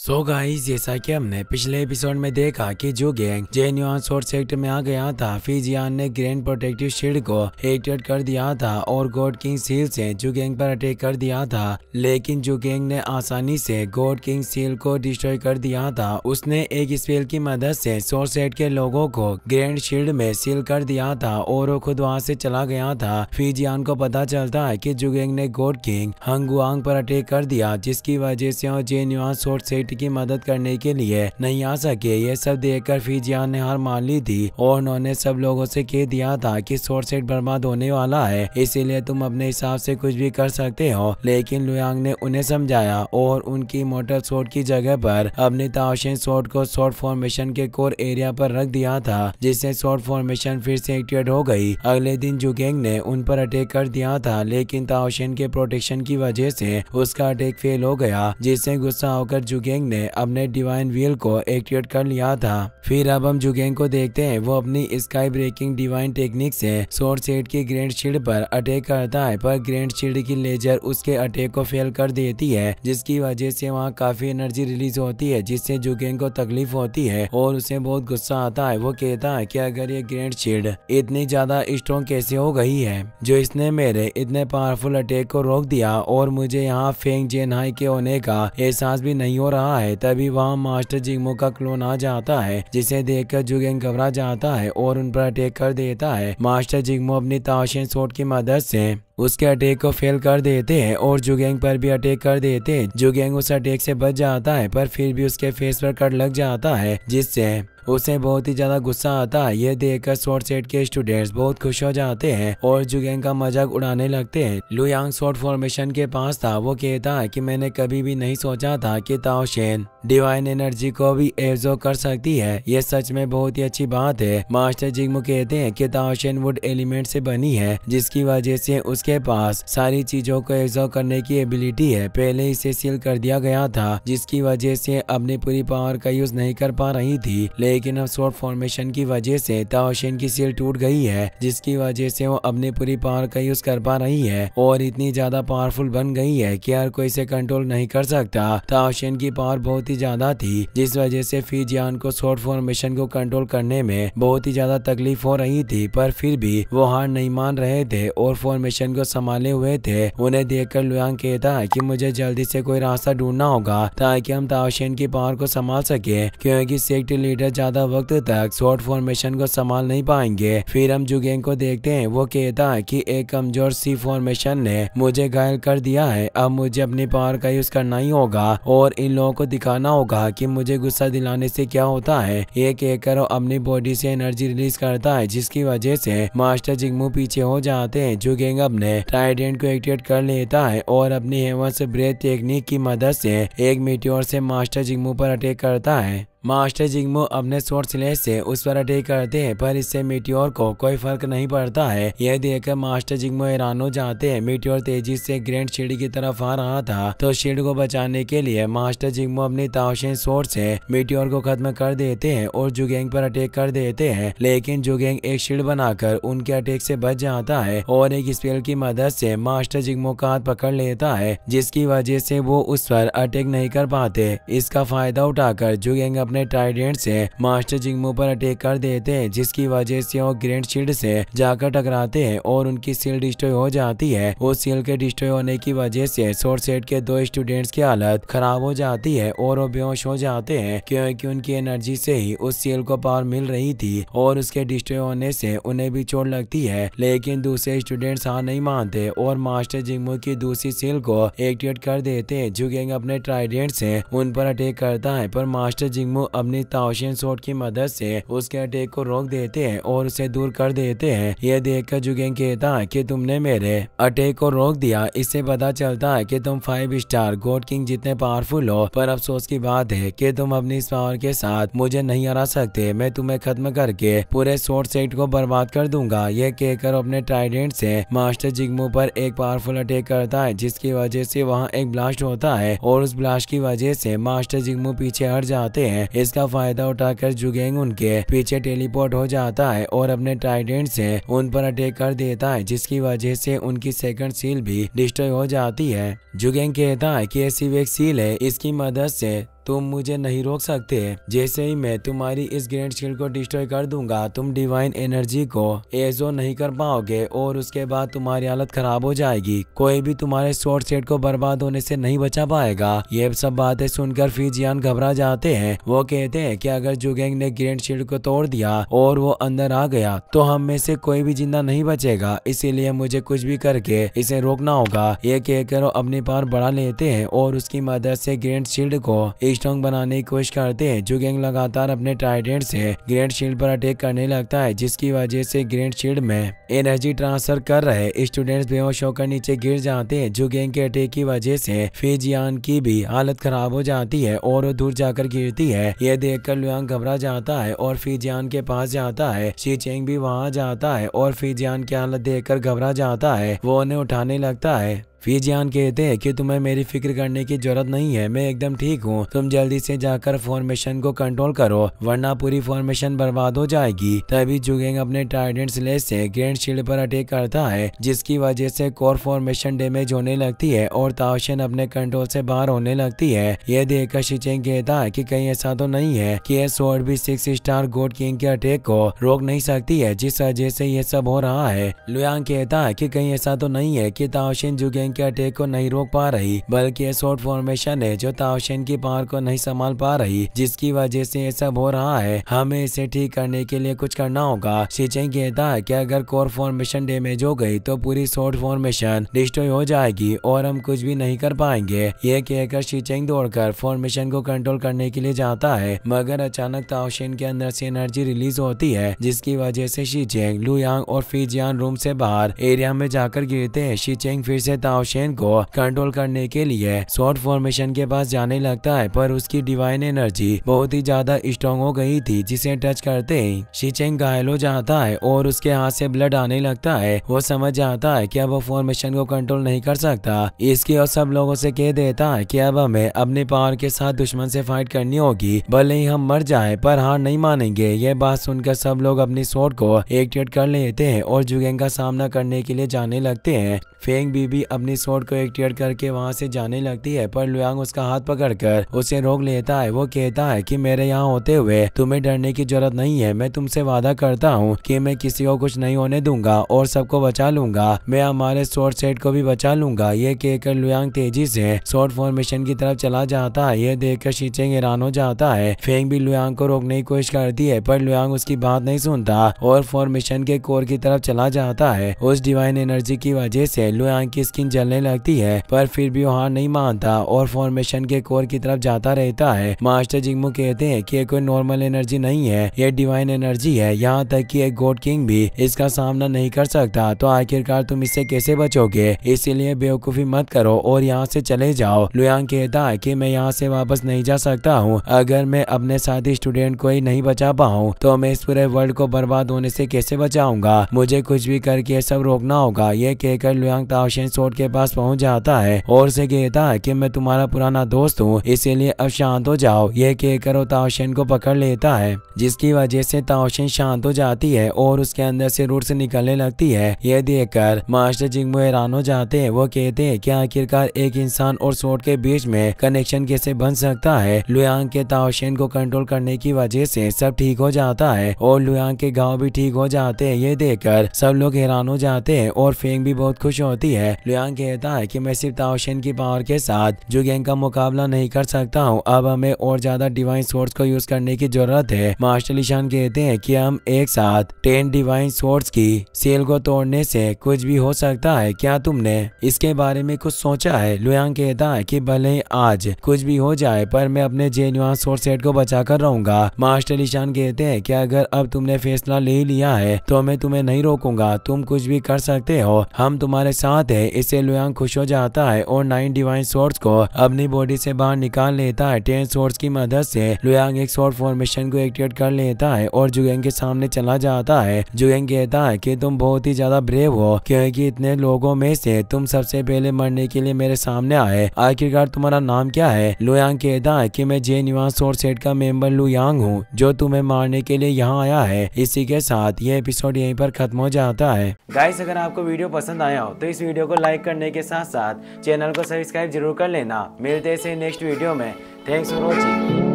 So guys, जैसा कि हमने पिछले एपिसोड में देखा कि जो गैंग जेन्युइन सोर्स सेक्टर में आ गया था, फिर जियान ने ग्रैंड प्रोटेक्टिव शील्ड को एक्टिवेट कर दिया था और गॉड किंग सील से जो गैंग पर अटैक कर दिया था। लेकिन जो गैंग ने आसानी से गॉड किंग सील को डिस्ट्रॉय कर दिया था, उसने एक स्पेल की मदद से सोर्स सेट के लोगों को ग्रैंड शील्ड में सील कर दिया था और वो खुद वहां से चला गया था। फिर जियान को पता चलता है कि जो गैंग ने गॉड किंग हंगुआंग पर अटैक कर दिया, जिसकी वजह से वो जेन्युइन सोर्स सेट की मदद करने के लिए नहीं आ सके। ये सब देखकर फिजियान ने हार मान ली थी और उन्होंने सब लोगों से कह दिया था कि सोर्स सेट बर्बाद होने वाला है, इसीलिए तुम अपने हिसाब से कुछ भी कर सकते हो। लेकिन लुयांग ने उन्हें समझाया और उनकी मोटर सोर्ड की जगह पर अपने ताओशिन सोर्ड को सोर्ड फॉर्मेशन के कोर एरिया पर रख दिया था, जिससे सोर्ड फॉर्मेशन फिर से एक्टिवेट हो गई। अगले दिन जुगेंग ने उन पर अटैक कर दिया था, लेकिन ताओशिन के प्रोटेक्शन की वजह से उसका अटैक फेल हो गया, जिससे गुस्सा होकर जुगेंग ने अपने डिवाइन व्हील को एक्टिवेट कर लिया था। फिर अब हम जुगेंग को देखते हैं, वो अपनी स्काई ब्रेकिंग डिवाइन टेक्निक से सोर्स सेट की ग्रैंड शील्ड पर अटैक करता है, पर ग्रैंड शील्ड की लेजर उसके अटैक को फेल कर देती है, जिसकी वजह से वहाँ काफी एनर्जी रिलीज होती है, जिससे जुगेंग को तकलीफ होती है और उसे बहुत गुस्सा आता है। वो कहता है कि अगर ये ग्रैंड शील्ड इतनी ज्यादा स्ट्रॉन्ग कैसे हो गई है, जो इसने मेरे इतने पावरफुल अटैक को रोक दिया और मुझे यहाँ फेंग जेनहाई के होने का एहसास भी नहीं हो रहा है। तभी वहाँ मास्टर जिंगमो का क्लोन आ जाता है, जिसे देखकर जुगेंग घबरा जाता है और उन पर अटैक कर देता है। मास्टर जिंगमो अपनी ताओशिन सोर्ड की मदद से उसके अटैक को फेल कर देते हैं और जुगेंग पर भी अटैक कर देते हैं। जुगेंग उस अटैक से बच जाता है, पर फिर भी उसके फेस पर कट लग जाता है, जिससे उसे बहुत ही ज्यादा गुस्सा आता है। यह देखकर सोर्ड सेट के स्टूडेंट्स बहुत खुश हो जाते हैं और जुगेंग का मजाक उड़ाने लगते हैं। लुयांग सोर्ड फॉर्मेशन के पास था, वो कहता है कि मैंने कभी भी नहीं सोचा था कि ताओशिन डिवाइन एनर्जी को भी एब्जॉर्ब कर सकती है, यह सच में बहुत ही अच्छी बात है। मास्टर जिंगमो कहते हैं कि ताओशिन वुड एलिमेंट से बनी है, जिसकी वजह से उसके पास सारी चीजों को एब्जॉर्ब करने की एबिलिटी है। पहले इसे सील कर दिया गया था, जिसकी वजह से अपनी पूरी पावर का यूज नहीं कर पा रही थी, लेकिन अब सोर्ड फॉर्मेशन की वजह से ताओशिन की सील टूट गई है, जिसकी वजह से वो अपनी पूरी पावर का यूज कर पा रही है और इतनी ज्यादा पावरफुल बन गई है कि हर कोई इसे कंट्रोल नहीं कर सकता। ताओशिन की पावर बहुत ही ज्यादा थी, जिस वजह से फिजियान को सोर्ड फॉर्मेशन को कंट्रोल करने में बहुत ही ज्यादा तकलीफ हो रही थी, पर फिर भी वो हार नहीं मान रहे थे और फॉर्मेशन को संभाले हुए थे। उन्हें देखकर लुयांग कहता है कि मुझे जल्दी से कोई रास्ता ढूंढना होगा ताकि हम ताओशिन की पावर को संभाल सके, क्योंकि सेक्ट लीडर ज्यादा वक्त तक सोर्ड फॉर्मेशन को संभाल नहीं पाएंगे। फिर हम जुगेंग को देखते हैं, वो कहता है कि एक कमजोर सी फॉर्मेशन ने मुझे घायल कर दिया है, अब मुझे अपनी पावर का यूज करना ही होगा और इन लोगों को दिखाना होगा कि मुझे गुस्सा दिलाने से क्या होता है। ये कहकर वो अपनी बॉडी से एनर्जी रिलीज करता है, जिसकी वजह से मास्टर जिंगमो पीछे हो जाते हैं। जुगेंग अपने ट्राइडेंट को एक्टिवेट कर लेता है और अपनी हेवंस ब्रेथ टेक्निक की मदद से एक मीटियोर से मास्टर जिंगमो पर अटैक करता है। मास्टर जिंगमो अपने सोर्ड स्लेश से उस पर अटैक करते हैं, पर इससे मीटियोर को कोई फर्क नहीं पड़ता है। यह देखकर मास्टर जिंगमो हैरान हो जाते हैं। मीटियोर तेजी से ग्रैंड शील्ड की तरफ आ रहा था, तो शील्ड को बचाने के लिए मास्टर जिंगमो अपनी ताओशिन सोर्ड से मीटियोर को खत्म कर देते हैं और जुगेंग पर अटैक कर देते हैं। लेकिन जुगेंग एक शील्ड बनाकर उनके अटैक से बच जाता है और एक स्पेल की मदद से मास्टर जिंगमो का हाथ पकड़ लेता है, जिसकी वजह से वो उस पर अटैक नहीं कर पाते। इसका फायदा उठाकर जुगेंग अपने ट्राइडेंट से मास्टर जिंगमो पर अटैक कर देते हैं, जिसकी वजह से वो ग्रैंड शील्ड से जाकर टकराते हैं और उनकी सील डिस्ट्रॉय हो जाती है। उस सील के डिस्ट्रॉय होने की वजह से सोर्ड सेट के दो स्टूडेंट्स की हालत खराब हो जाती है और वो बेहोश हो जाते हैं, क्योंकि उनकी एनर्जी से ही उस सील को पावर मिल रही थी और उसके डिस्ट्रॉय होने से उन्हें भी चोट लगती है। लेकिन दूसरे स्टूडेंट्स हार नहीं मानते और मास्टर जिंगमो की दूसरी सील को एक्टिवेट कर देते हैं। जुगेंग अपने ट्राइडेंट से उन पर अटैक करता है, पर मास्टर जिंगमो अपनी ताओशिन सोर्ड की मदद से उसके अटैक को रोक देते हैं और उसे दूर कर देते हैं। यह देखकर जुगेंग कहता है कि तुमने मेरे अटैक को रोक दिया, इससे पता चलता है कि तुम 5 स्टार गॉड किंग जितने पावरफुल हो, पर अफसोस की बात है कि तुम अपनी इस पावर के साथ मुझे नहीं हरा सकते। मैं तुम्हें खत्म करके पूरे सोर्ड सेट को बर्बाद कर दूंगा। यह कहकर अपने ट्राइडेंट से मास्टर जिंगमो पर एक पावरफुल अटैक करता है, जिसकी वजह से वहाँ एक ब्लास्ट होता है और उस ब्लास्ट की वजह से मास्टर जिंगमो पीछे हट जाते हैं। इसका फायदा उठाकर जुगेंग उनके पीछे टेलीपोर्ट हो जाता है और अपने ट्राइडेंट से उन पर अटैक कर देता है, जिसकी वजह से उनकी सेकंड सील भी डिस्ट्रॉय हो जाती है। जुगेंग कहता है कि ऐसी एक सील है, इसकी मदद से तुम मुझे नहीं रोक सकते। जैसे ही मैं तुम्हारी इस ग्रेनेड शील्ड को डिस्ट्रॉय कर दूंगा, तुम डिवाइन एनर्जी को एब्जॉर्ब नहीं कर पाओगे और उसके बाद तुम्हारी हालत खराब हो जाएगी। कोई भी तुम्हारे स्वॉर्ड सेट को बर्बाद होने से नहीं बचा पाएगा। ये सब बातें सुनकर फीजियान घबरा जाते हैं। वो कहते हैं कि अगर जुगेंग ने ग्रेनेड शील्ड को तोड़ दिया और वो अंदर आ गया तो हम में से कोई भी जिंदा नहीं बचेगा, इसीलिए मुझे कुछ भी करके इसे रोकना होगा। ये कहकर वो अपनी पावर बढ़ा लेते हैं और उसकी मदद से ग्रेनेड शील्ड को स्ट्रॉन्ग बनाने की कोशिश करते हैं। जुगेंग लगातार अपने ट्राइडेंट से ग्रेनेड शील्ड पर अटैक करने लगता है, जिसकी वजह से ग्रेनेड शील्ड में एनर्जी ट्रांसफर कर रहे स्टूडेंट्स बेहोश होकर नीचे गिर जाते हैं। जुगेंग के अटैक की वजह से फीजियान की भी हालत खराब हो जाती है और वो दूर जाकर गिरती है। यह देखकर लुयांग घबरा जाता है और फीजियान के पास जाता है। शी चेंग भी वहां जाता है और फीजियान की हालत देखकर घबरा जाता है। वो उन्हें उठाने लगता है। फीजियान कहते हैं कि तुम्हें मेरी फिक्र करने की जरूरत नहीं है, मैं एकदम ठीक हूँ। तुम जल्दी से जाकर फॉर्मेशन को कंट्रोल करो वरना पूरी फॉर्मेशन बर्बाद हो जाएगी। तभी जुगेंग अपने ट्राइडेंट स्लेज से ग्रेनेड शील्ड पर अटैक करता है, जिसकी वजह से कोर फॉर्मेशन डैमेज होने लगती है और ताओशन अपने कंट्रोल से बाहर होने लगती है। यह देखकर शी चेंग कहता है कि कहीं ऐसा तो नहीं है कि यह स्वॉर्ड भी 6 स्टार गॉड किंग के अटैक को रोक नहीं सकती है, जिस वजह से ये सब हो रहा है। लुयांग कहता है कि कहीं ऐसा तो नहीं है कि ताओशन जुगेंग के अटैक को नहीं रोक पा रही, बल्कि ये शॉर्ट फॉर्मेशन है जो ताओशन की पावर को नहीं संभाल पा रही, जिसकी वजह से ये सब हो रहा है। हमें इसे ठीक करने के लिए कुछ करना होगा। शी चेंग कहता है कि अगर कोर फॉर्मेशन डैमेज हो गई तो पूरी शॉर्ट फॉर्मेशन डिस्ट्रॉय हो जाएगी और हम कुछ भी नहीं कर पाएंगे। ये कहकर शी चेंग दौड़कर फॉर्मेशन को कंट्रोल करने के लिए जाता है, मगर अचानक ताओशन के अंदर से एनर्जी रिलीज होती है, जिसकी वजह से शी चेंग, लुयांग और फीजियान रूम से बाहर एरिया में जाकर गिरते हैं। शी चेंग फिर से ताओशन को कंट्रोल करने के लिए शॉर्ट फॉर्मेशन के पास जाने लगता है, पर उसकी डिवाइन एनर्जी बहुत ही ज्यादा स्ट्रॉन्ग हो गई थी, जिसे टच करते ही शी चेंग घायल हो जाता है और उसके हाथ से ब्लड आने लगता है। वो समझ जाता है कि अब वो फॉर्मेशन को कंट्रोल नहीं कर सकता। इसकी और सब लोगों से कह देता है कि अब हमें अपने पावर के साथ दुश्मन से फाइट करनी होगी, भले ही हम मर जाए पर हार नहीं मानेंगे। ये बात सुनकर सब लोग अपनी स्वॉर्ड को एक्टिवेट कर लेते हैं और जुगेंग का सामना करने के लिए जाने लगते हैं। फेंग बीबी अपनी स्वॉर्ड को एक्टिवेट करके वहां से जाने लगती है, पर लुयांग उसका हाथ पकड़कर उसे रोक लेता है। वो कहता है कि मेरे यहाँ होते हुए तुम्हें डरने की जरूरत नहीं है। मैं तुमसे वादा करता हूँ कि मैं किसी को कुछ नहीं होने दूंगा और सबको बचा लूंगा। मैं हमारे स्वॉर्ड सेट को भी बचा लूंगा। ये कहकर लुयांग तेजी से स्वॉर्ड फॉर्मेशन की तरफ चला जाता है। ये देखकर शी चेंग हैरान हो जाता है। फेंग भी लुयांग को रोकने की कोशिश करती है, पर लुयांग उसकी बात नहीं सुनता और फॉर्मेशन के कोर की तरफ चला जाता है। उस डिवाइन एनर्जी की वजह से लुयांग की स्किन जलने लगती है, पर फिर भी वो हार नहीं मानता और फॉर्मेशन के कोर की तरफ जाता रहता है। मास्टर जिंगमू कहते हैं कि ये कोई नॉर्मल एनर्जी नहीं है, ये डिवाइन एनर्जी है। यहाँ तक कि एक गॉड किंग भी इसका सामना नहीं कर सकता, तो आखिरकार तुम इससे कैसे बचोगे? इसीलिए बेवकूफी मत करो और यहाँ से चले जाओ। लुयांग कहता है कि मैं यहाँ से वापस नहीं जा सकता हूँ। अगर मैं अपने साथी स्टूडेंट को ही नहीं बचा पाऊँ तो मैं इस पूरे वर्ल्ड को बर्बाद होने से कैसे बचाऊंगा? मुझे कुछ भी करके सब रोकना होगा। ये कहकर लुयांग ताओशन स्वॉर्ड के पास पहुंच जाता है और उसे कहता है कि मैं तुम्हारा पुराना दोस्त हूँ, इसीलिए अब शांत हो जाओ। ये कहकर वो ताओशन को पकड़ लेता है, जिसकी वजह से ताओशन शांत हो जाती है और उसके अंदर से रूट्स निकलने लगती है। यह देखकर मास्टर जिंगमू हैरान हो जाते हैं। वो कहते हैं कि आखिरकार एक इंसान और स्वॉर्ड के बीच में कनेक्शन कैसे बन सकता है? लुयांग के ताओशन को कंट्रोल करने की वजह से सब ठीक हो जाता है और लुयांग के घाव भी ठीक हो जाते हैं। ये देखकर सब लोग हैरान हो जाते हैं और फेंग भी बहुत खुश होती है। लुयांग कहता है कि मैं सिर्फ ताओशन की पावर के साथ जुगेंग का मुकाबला नहीं कर सकता हूँ, अब हमें और ज्यादा डिवाइन स्वॉर्ड्स को यूज करने की जरूरत है। मास्टर लिशान कहते हैं कि हम एक साथ 10 डिवाइन स्वॉर्ड्स की सेल को तोड़ने से कुछ भी हो सकता है। क्या तुमने इसके बारे में कुछ सोचा है? लुयांग कहता है कि भले ही आज कुछ भी हो जाए पर मैं अपने जेन्युइन स्वॉर्ड सेट को बचा कर रहूंगा। मास्टर लिशान कहते हैं कि अगर अब तुमने फैसला ले लिया है तो मैं तुम्हें नहीं रोकूंगा, तुम कुछ भी कर सकते हो, हम तुम्हारे साथ है। इससे लुयांग खुश हो जाता है और 9 डिवाइन स्वॉर्ड्स को अपनी बॉडी से बाहर निकाल लेता है। 10 स्वॉर्ड्स की मदद से लुयांग एक स्वॉर्ड फॉर्मेशन को एक्टिवेट कर लेता है और जुगेंग के सामने चला जाता है। जुगेंग कहता है कि तुम बहुत ही ज्यादा ब्रेव हो, क्योंकि इतने लोगों में से तुम सबसे पहले मरने के लिए मेरे सामने आए। आखिरकार तुम्हारा नाम क्या है? लुयांग कहता है कि मैं जेन्युइन स्वॉर्ड सेट का मेंबर लुयांग हूँ, जो तुम्हें मारने के लिए यहाँ आया है। इसी के साथ ये एपिसोड यहीं पर खत्म हो जाता है। गाइस, अगर आपको वीडियो पसंद आया हो तो इस वीडियो को लाइक करने के साथ साथ चैनल को सब्सक्राइब जरूर कर लेना। मिलते हैं नेक्स्ट वीडियो में। Thanks for watching.